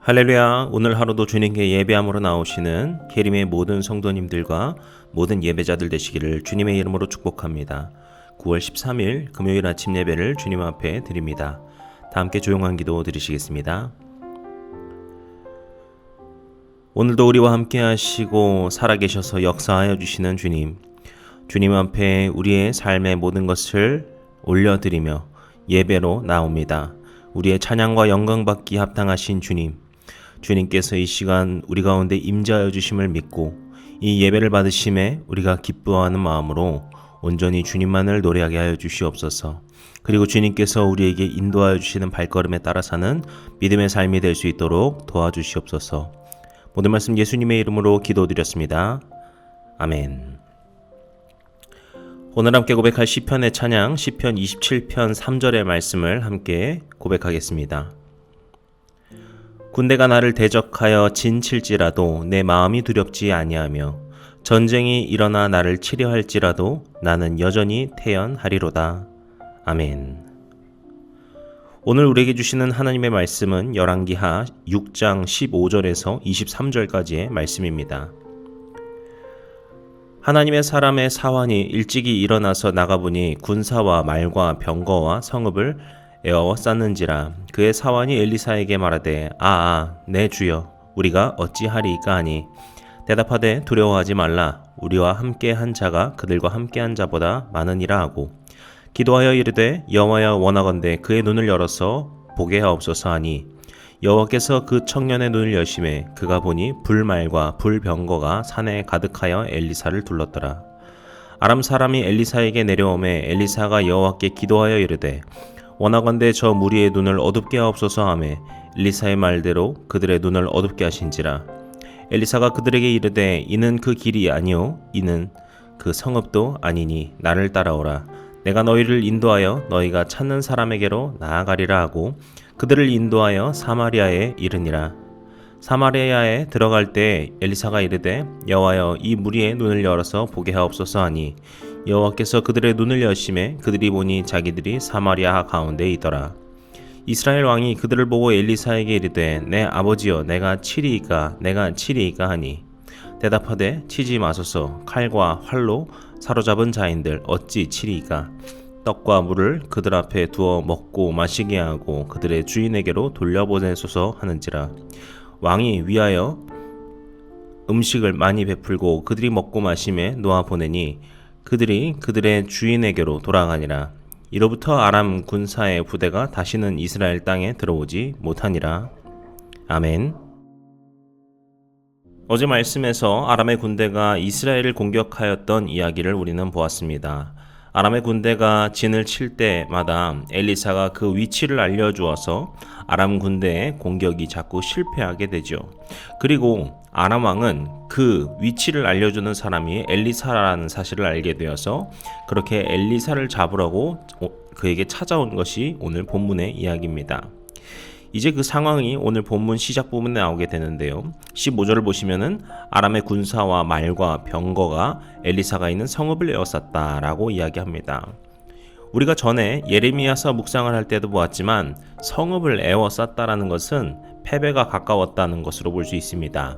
할렐루야. 오늘 하루도 주님께 예배함으로 나오시는 계림의 모든 성도님들과 모든 예배자들 되시기를 주님의 이름으로 축복합니다. 9월 13일 금요일 아침 예배를 주님 앞에 드립니다. 다 함께 조용한 기도 드리시겠습니다. 오늘도 우리와 함께 하시고 살아계셔서 역사하여 주시는 주님 앞에 우리의 삶의 모든 것을 올려드리며 예배로 나옵니다. 우리의 찬양과 영광 받기 합당하신 주님께서 이 시간 우리 가운데 임재하여 주심을 믿고 이 예배를 받으심에 우리가 기뻐하는 마음으로 온전히 주님만을 노래하게 하여 주시옵소서. 그리고 주님께서 우리에게 인도하여 주시는 발걸음에 따라 사는 믿음의 삶이 될 수 있도록 도와주시옵소서. 모든 말씀 예수님의 이름으로 기도드렸습니다. 아멘. 오늘 함께 고백할 시편의 찬양 시편 27편 3절의 말씀을 함께 고백하겠습니다. 군대가 나를 대적하여 진칠지라도 내 마음이 두렵지 아니하며 전쟁이 일어나 나를 치려 할지라도 나는 여전히 태연하리로다. 아멘. 오늘 우리에게 주시는 하나님의 말씀은 열왕기하 6장 15절에서 23절까지의 말씀입니다. 하나님의 사람의 사환이 일찍이 일어나서 나가보니 군사와 말과 병거와 성읍을 에워쌌는지라. 그의 사환이 엘리사에게 말하되 내 주여 우리가 어찌하리이까 하니 대답하되 두려워하지 말라. 우리와 함께한 자가 그들과 함께한 자보다 많으니라 하고 기도하여 이르되 여호와여 원하건대 그의 눈을 열어서 보게 하옵소서 하니 여호와께서 그 청년의 눈을 여심해 그가 보니 불말과 불병거가 산에 가득하여 엘리사를 둘렀더라. 아람 사람이 엘리사에게 내려오매 엘리사가 여호와께 기도하여 이르되 원하건대 저 무리의 눈을 어둡게 하옵소서 하매 엘리사의 말대로 그들의 눈을 어둡게 하신지라. 엘리사가 그들에게 이르되 이는 그 길이 아니요 이는 그 성읍도 아니니 나를 따라오라. 내가 너희를 인도하여 너희가 찾는 사람에게로 나아가리라 하고 그들을 인도하여 사마리아에 이르니라. 사마리아에 들어갈 때 엘리사가 이르되 여호와여 이 무리의 눈을 열어서 보게 하옵소서 하니 여호와께서 그들의 눈을 여심해 그들이 보니 자기들이 사마리아 가운데 있더라. 이스라엘 왕이 그들을 보고 엘리사에게 이르되 내 아버지여 내가 치리이까 하니 대답하되 치지 마소서. 칼과 활로 사로잡은 자인들 어찌 치리이까. 떡과 물을 그들 앞에 두어 먹고 마시게 하고 그들의 주인에게로 돌려보내소서 하는지라. 왕이 위하여 음식을 많이 베풀고 그들이 먹고 마심에 놓아 보내니 그들이 그들의 주인에게로 돌아가니라. 이로부터 아람 군사의 부대가 다시는 이스라엘 땅에 들어오지 못하니라. 아멘. 어제 말씀에서 아람의 군대가 이스라엘을 공격하였던 이야기를 우리는 보았습니다. 아람의 군대가 진을 칠 때마다 엘리사가 그 위치를 알려주어서 아람 군대의 공격이 자꾸 실패하게 되죠. 그리고 아람 왕은 그 위치를 알려주는 사람이 엘리사라는 사실을 알게 되어서 그렇게 엘리사를 잡으라고 그에게 찾아온 것이 오늘 본문의 이야기입니다. 이제 그 상황이 오늘 본문 시작 부분에 나오게 되는데요. 15절을 보시면은 아람의 군사와 말과 병거가 엘리사가 있는 성읍을 에워쌌다라고 이야기합니다. 우리가 전에 예레미야서 묵상을 할 때도 보았지만 성읍을 에워쌌다라는 것은 패배가 가까웠다는 것으로 볼 수 있습니다.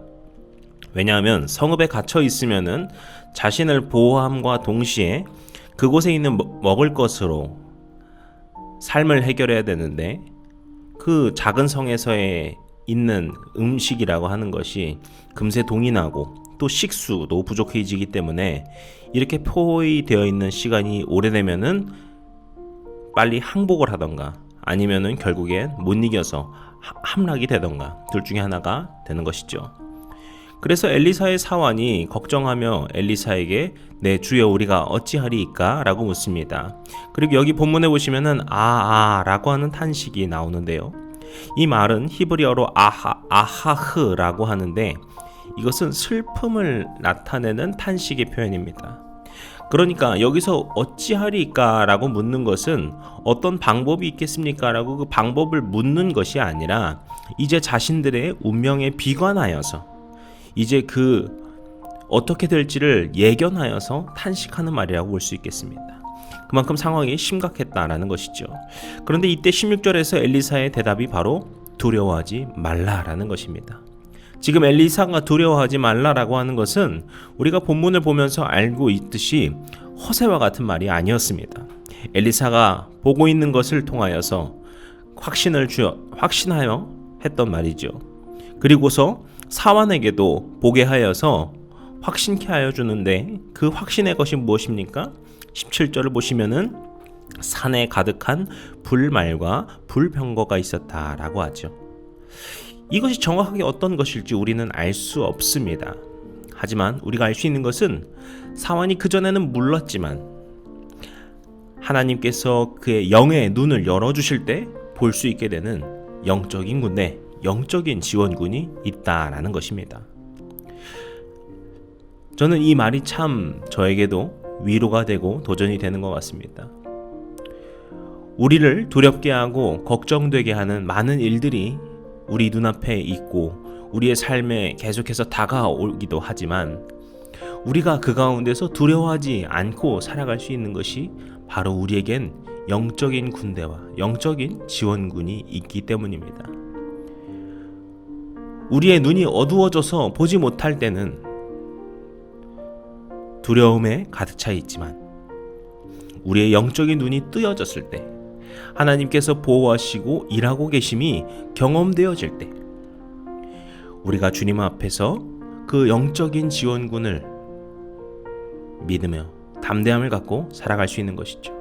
왜냐하면 성읍에 갇혀 있으면은 자신을 보호함과 동시에 그곳에 있는 먹을 것으로 삶을 해결해야 되는데 그 작은 성에서의 있는 음식이라고 하는 것이 금세 동인하고 또 식수도 부족해지기 때문에 이렇게 포위되어 있는 시간이 오래되면은 빨리 항복을 하던가 아니면은 결국엔 못 이겨서 함락이 되던가 둘 중에 하나가 되는 것이죠. 그래서 엘리사의 사환이 걱정하며 엘리사에게 내 주여 우리가 어찌하리이까 라고 묻습니다. 그리고 여기 본문에 보시면은 라고 하는 탄식이 나오는데요. 이 말은 히브리어로 아하흐라고 하는데 이것은 슬픔을 나타내는 탄식의 표현입니다. 그러니까 여기서 어찌하리까 라고 묻는 것은 어떤 방법이 있겠습니까 라고 그 방법을 묻는 것이 아니라 이제 자신들의 운명에 비관하여서 이제 어떻게 될지를 예견하여서 탄식하는 말이라고 볼 수 있겠습니다. 그만큼 상황이 심각했다라는 것이죠. 그런데 이때 16절에서 엘리사의 대답이 바로 두려워하지 말라라는 것입니다. 지금 엘리사가 두려워하지 말라라고 하는 것은 우리가 본문을 보면서 알고 있듯이 허세와 같은 말이 아니었습니다. 엘리사가 보고 있는 것을 통하여서 확신하여 했던 말이죠. 그리고서 사환에게도 보게 하여서 확신케 하여 주는데 그 확신의 것이 무엇입니까? 17절을 보시면은 산에 가득한 불말과 불병거가 있었다라고 하죠. 이것이 정확하게 어떤 것일지 우리는 알 수 없습니다. 하지만 우리가 알 수 있는 것은 사환이 그전에는 몰랐지만 하나님께서 그의 영의 눈을 열어주실 때 볼 수 있게 되는 영적인 군대, 영적인 지원군이 있다라는 것입니다. 저는 이 말이 참 저에게도 위로가 되고 도전이 되는 것 같습니다. 우리를 두렵게 하고 걱정되게 하는 많은 일들이 우리 눈앞에 있고 우리의 삶에 계속해서 다가오기도 하지만 우리가 그 가운데서 두려워하지 않고 살아갈 수 있는 것이 바로 우리에겐 영적인 군대와 영적인 지원군이 있기 때문입니다. 우리의 눈이 어두워져서 보지 못할 때는 두려움에 가득 차 있지만 우리의 영적인 눈이 뜨여졌을 때 하나님께서 보호하시고 일하고 계심이 경험되어질 때 우리가 주님 앞에서 그 영적인 지원군을 믿으며 담대함을 갖고 살아갈 수 있는 것이죠.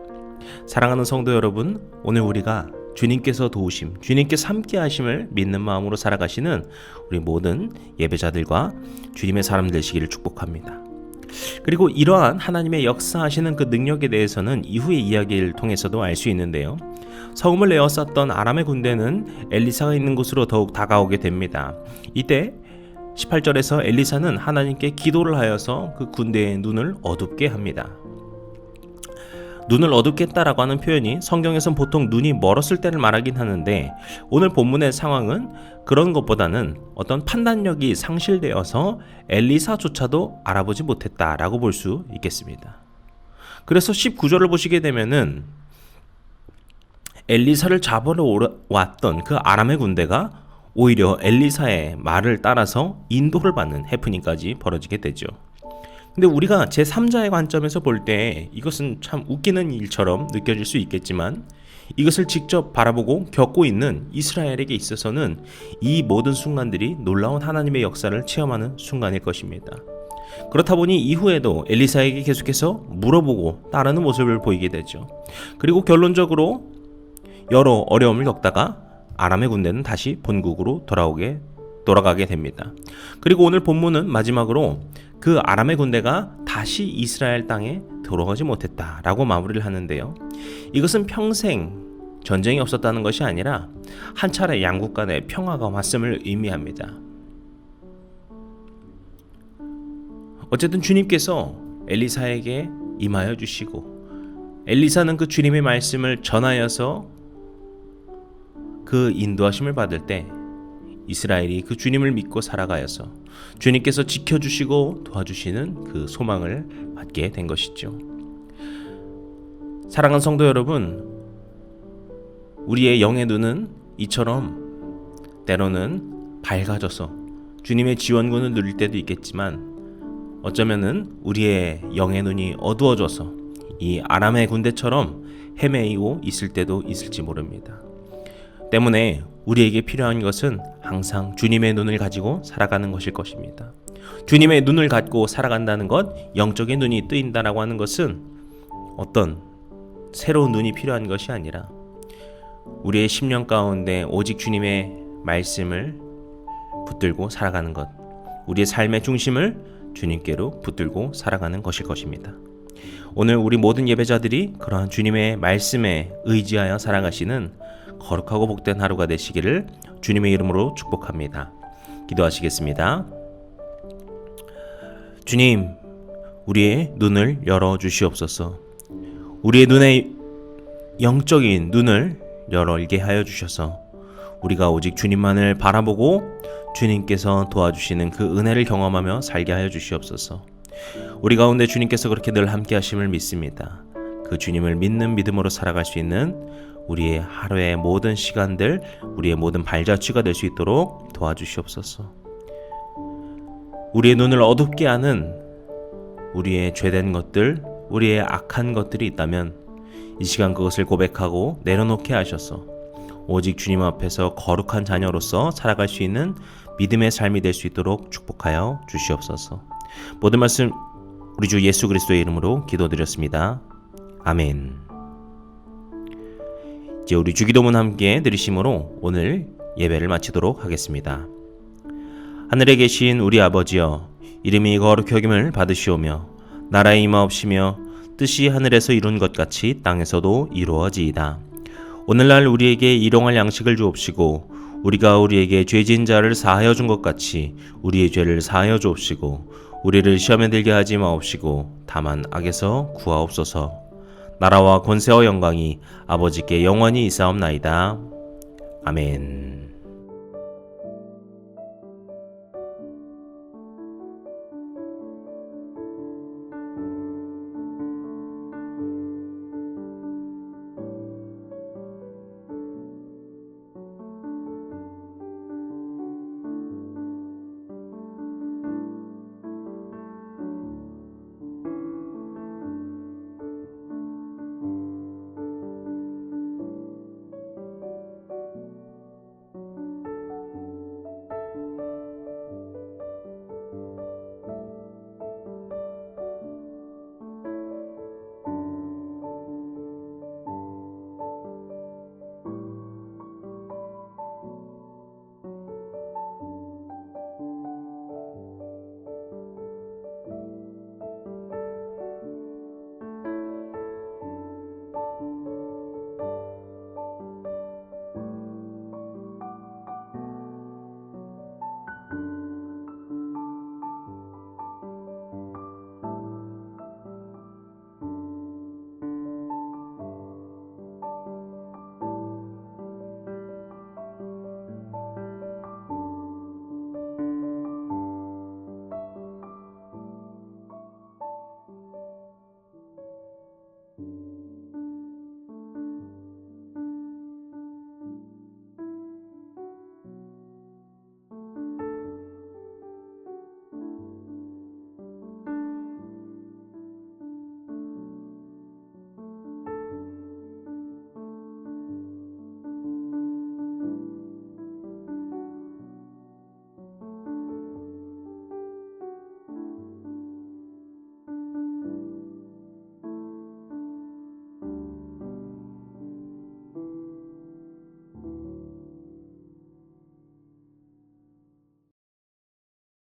사랑하는 성도 여러분, 오늘 우리가 주님께서 도우심, 주님께서 함께 하심을 믿는 마음으로 살아가시는 우리 모든 예배자들과 주님의 사람 되시기를 축복합니다. 그리고 이러한 하나님의 역사하시는 그 능력에 대해서는 이후의 이야기를 통해서도 알 수 있는데요. 성음을 내어쌌던 아람의 군대는 엘리사가 있는 곳으로 더욱 다가오게 됩니다. 이때 18절에서 엘리사는 하나님께 기도를 하여서 그 군대의 눈을 어둡게 합니다. 눈을 어둡게 했다라고 하는 표현이 성경에선 보통 눈이 멀었을 때를 말하긴 하는데 오늘 본문의 상황은 그런 것보다는 어떤 판단력이 상실되어서 엘리사조차도 알아보지 못했다라고 볼 수 있겠습니다. 그래서 19절을 보시게 되면은 엘리사를 잡으러 왔던 그 아람의 군대가 오히려 엘리사의 말을 따라서 인도를 받는 해프닝까지 벌어지게 되죠. 근데 우리가 제3자의 관점에서 볼 때 이것은 참 웃기는 일처럼 느껴질 수 있겠지만 이것을 직접 바라보고 겪고 있는 이스라엘에게 있어서는 이 모든 순간들이 놀라운 하나님의 역사를 체험하는 순간일 것입니다. 그렇다 보니 이후에도 엘리사에게 계속해서 물어보고 따르는 모습을 보이게 되죠. 그리고 결론적으로 여러 어려움을 겪다가 아람의 군대는 다시 본국으로 돌아가게 됩니다. 그리고 오늘 본문은 마지막으로 그 아람의 군대가 다시 이스라엘 땅에 들어가지 못했다라고 마무리를 하는데요. 이것은 평생 전쟁이 없었다는 것이 아니라 한 차례 양국 간의 평화가 왔음을 의미합니다. 어쨌든 주님께서 엘리사에게 임하여 주시고 엘리사는 그 주님의 말씀을 전하여서 그 인도하심을 받을 때 이스라엘이 그 주님을 믿고 살아가여서 주님께서 지켜주시고 도와주시는 그 소망을 받게 된 것이죠. 사랑하는 성도 여러분, 우리의 영의 눈은 이처럼 때로는 밝아져서 주님의 지원군을 누릴 때도 있겠지만 어쩌면은 우리의 영의 눈이 어두워져서 이 아람의 군대처럼 헤매이고 있을 때도 있을지 모릅니다. 때문에 우리에게 필요한 것은 항상 주님의 눈을 가지고 살아가는 것일 것입니다. 주님의 눈을 갖고 살아간다는 것, 영적인 눈이 뜨인다라고 하는 것은 어떤 새로운 눈이 필요한 것이 아니라 우리의 심령 가운데 오직 주님의 말씀을 붙들고 살아가는 것, 우리의 삶의 중심을 주님께로 붙들고 살아가는 것일 것입니다. 오늘 우리 모든 예배자들이 그러한 주님의 말씀에 의지하여 살아가시는 거룩하고 복된 하루가 되시기를 주님의 이름으로 축복합니다. 기도하시겠습니다. 주님, 우리의 눈을 열어주시옵소서. 우리의 눈의 영적인 눈을 열게 하여 주셔서 우리가 오직 주님만을 바라보고 주님께서 도와주시는 그 은혜를 경험하며 살게 하여 주시옵소서. 우리 가운데 주님께서 그렇게 늘 함께 하심을 믿습니다. 그 주님을 믿는 믿음으로 살아갈 수 있는 우리의 하루의 모든 시간들, 우리의 모든 발자취가 될 수 있도록 도와주시옵소서. 우리의 눈을 어둡게 하는 우리의 죄된 것들, 우리의 악한 것들이 있다면 이 시간 그것을 고백하고 내려놓게 하셔서 오직 주님 앞에서 거룩한 자녀로서 살아갈 수 있는 믿음의 삶이 될 수 있도록 축복하여 주시옵소서. 모든 말씀 우리 주 예수 그리스도의 이름으로 기도드렸습니다. 아멘. 이제 우리 주기도문 함께 드리심으로 오늘 예배를 마치도록 하겠습니다. 하늘에 계신 우리 아버지여, 이름이 거룩히 여김을 받으시오며 나라의 임하옵시며 뜻이 하늘에서 이룬 것 같이 땅에서도 이루어지이다. 오늘날 우리에게 일용할 양식을 주옵시고 우리가 우리에게 죄진 자를 사하여 준 것 같이 우리의 죄를 사하여 주옵시고 우리를 시험에 들게 하지 마옵시고 다만 악에서 구하옵소서. 나라와 권세와 영광이 아버지께 영원히 있사옵나이다. 아멘.